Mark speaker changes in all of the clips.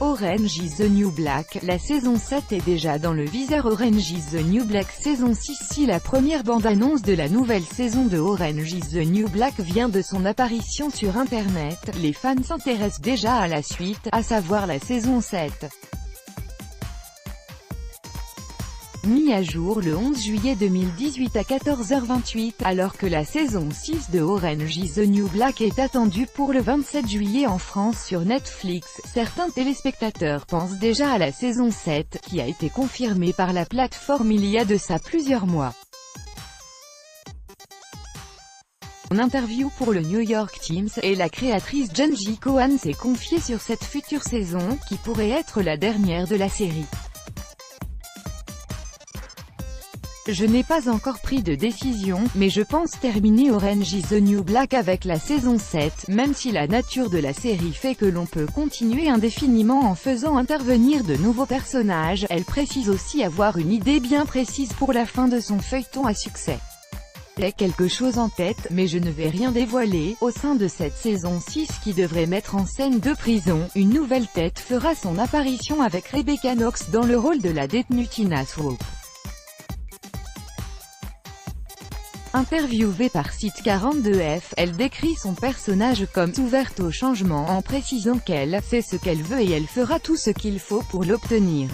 Speaker 1: Orange is the New Black, la saison 7 est déjà dans le viseur. Orange is the New Black saison 6. Si la première bande-annonce de la nouvelle saison de Orange is the New Black vient de son apparition sur internet, les fans s'intéressent déjà à la suite, à savoir la saison 7. Mis à jour le 11 juillet 2018 à 14h28, alors que la saison 6 de Orange is the New Black est attendue pour le 27 juillet en France sur Netflix, certains téléspectateurs pensent déjà à la saison 7, qui a été confirmée par la plateforme il y a de ça plusieurs mois. En interview pour le New York Times, et la créatrice Jenji Kohan s'est confiée sur cette future saison, qui pourrait être la dernière de la série. Je n'ai pas encore pris de décision, mais je pense terminer Orange is the New Black avec la saison 7, même si la nature de la série fait que l'on peut continuer indéfiniment en faisant intervenir de nouveaux personnages. Elle précise aussi avoir une idée bien précise pour la fin de son feuilleton à succès. J'ai quelque chose en tête, mais je ne vais rien dévoiler. Au sein de cette saison 6 qui devrait mettre en scène deux prisons, une nouvelle tête fera son apparition avec Rebecca Knox dans le rôle de la détenue Tina Swope. Interviewée par Site 42F, elle décrit son personnage comme ouverte au changement en précisant qu'elle sait ce qu'elle veut et elle fera tout ce qu'il faut pour l'obtenir.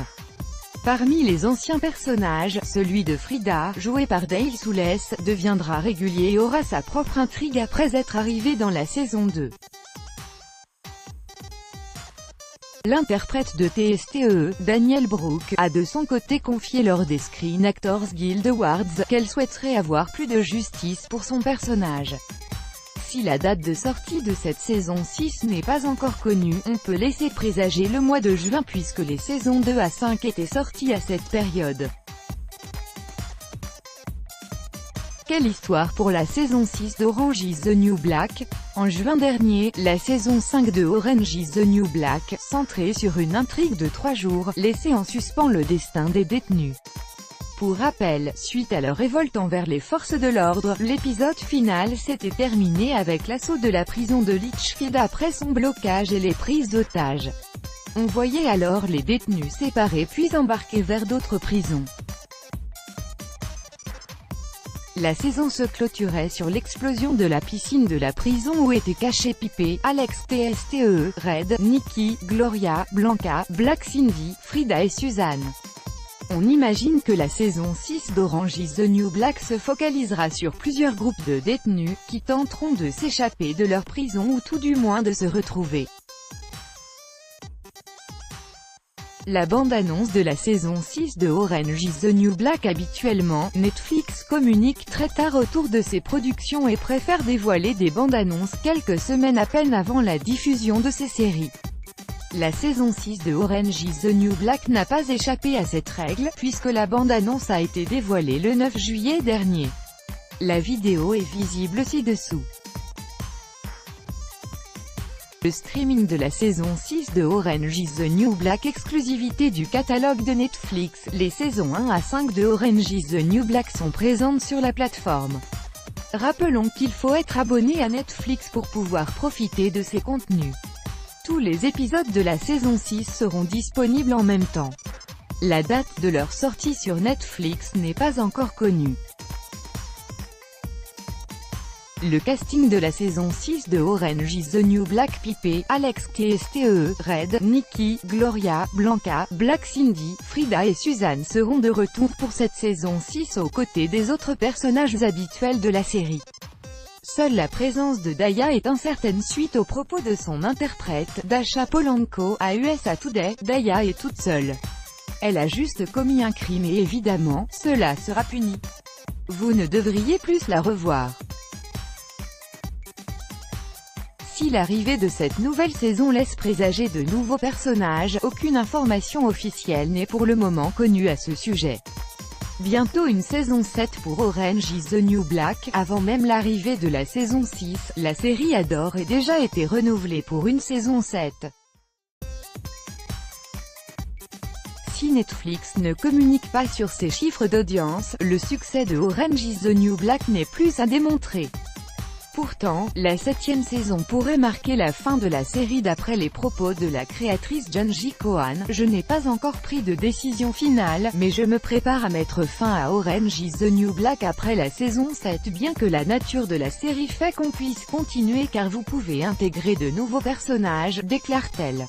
Speaker 1: Parmi les anciens personnages, celui de Frida, joué par Dale Soules, deviendra régulier et aura sa propre intrigue après être arrivé dans la saison 2. L'interprète de TSTE, Danielle Brooke, a de son côté confié lors des Screen Actors Guild Awards, qu'elle souhaiterait avoir plus de justice pour son personnage. Si la date de sortie de cette saison 6 n'est pas encore connue, on peut laisser présager le mois de juin puisque les saisons 2 à 5 étaient sorties à cette période. Quelle histoire pour la saison 6 d'Orange is the New Black? En juin dernier, la saison 5 de Orange is the New Black, centrée sur une intrigue de 3 jours, laissait en suspens le destin des détenus. Pour rappel, suite à leur révolte envers les forces de l'ordre, l'épisode final s'était terminé avec l'assaut de la prison de Litchfield après son blocage et les prises d'otages. On voyait alors les détenus séparés puis embarqués vers d'autres prisons. La saison se clôturait sur l'explosion de la piscine de la prison où étaient cachés Pipé, Alex TSTE, Red, Nikki, Gloria, Blanca, Black Cindy, Frida et Suzanne. On imagine que la saison 6 d'Orange is the New Black se focalisera sur plusieurs groupes de détenus, qui tenteront de s'échapper de leur prison ou tout du moins de se retrouver. La bande-annonce de la saison 6 de Orange is the New Black. Habituellement, Netflix communique très tard autour de ses productions et préfère dévoiler des bandes-annonces quelques semaines à peine avant la diffusion de ses séries. La saison 6 de Orange is the New Black n'a pas échappé à cette règle, puisque la bande-annonce a été dévoilée le 9 juillet dernier. La vidéo est visible ci-dessous. Le streaming de la saison 6 de Orange is the New Black. Exclusivité du catalogue de Netflix, les saisons 1 à 5 de Orange is the New Black sont présentes sur la plateforme. Rappelons qu'il faut être abonné à Netflix pour pouvoir profiter de ces contenus. Tous les épisodes de la saison 6 seront disponibles en même temps. La date de leur sortie sur Netflix n'est pas encore connue. Le casting de la saison 6 de Orange is the New Black. Pipé, Alex TSTE, Red, Nikki, Gloria, Blanca, Black Cindy, Frida et Suzanne seront de retour pour cette saison 6 aux côtés des autres personnages habituels de la série. Seule la présence de Daya est incertaine suite aux propos de son interprète, Dasha Polanco, à USA Today. Daya est toute seule. Elle a juste commis un crime et évidemment, cela sera puni. Vous ne devriez plus la revoir. Si l'arrivée de cette nouvelle saison laisse présager de nouveaux personnages, aucune information officielle n'est pour le moment connue à ce sujet. Bientôt une saison 7 pour Orange is the New Black. Avant même l'arrivée de la saison 6, la série a d'ores et déjà été renouvelée pour une saison 7. Si Netflix ne communique pas sur ses chiffres d'audience, le succès de Orange is the New Black n'est plus à démontrer. Pourtant, la 7e saison pourrait marquer la fin de la série d'après les propos de la créatrice Junji Kohan. Je n'ai pas encore pris de décision finale, mais je me prépare à mettre fin à Orange is the New Black après la saison 7 bien que la nature de la série fait qu'on puisse continuer car vous pouvez intégrer de nouveaux personnages, déclare-t-elle.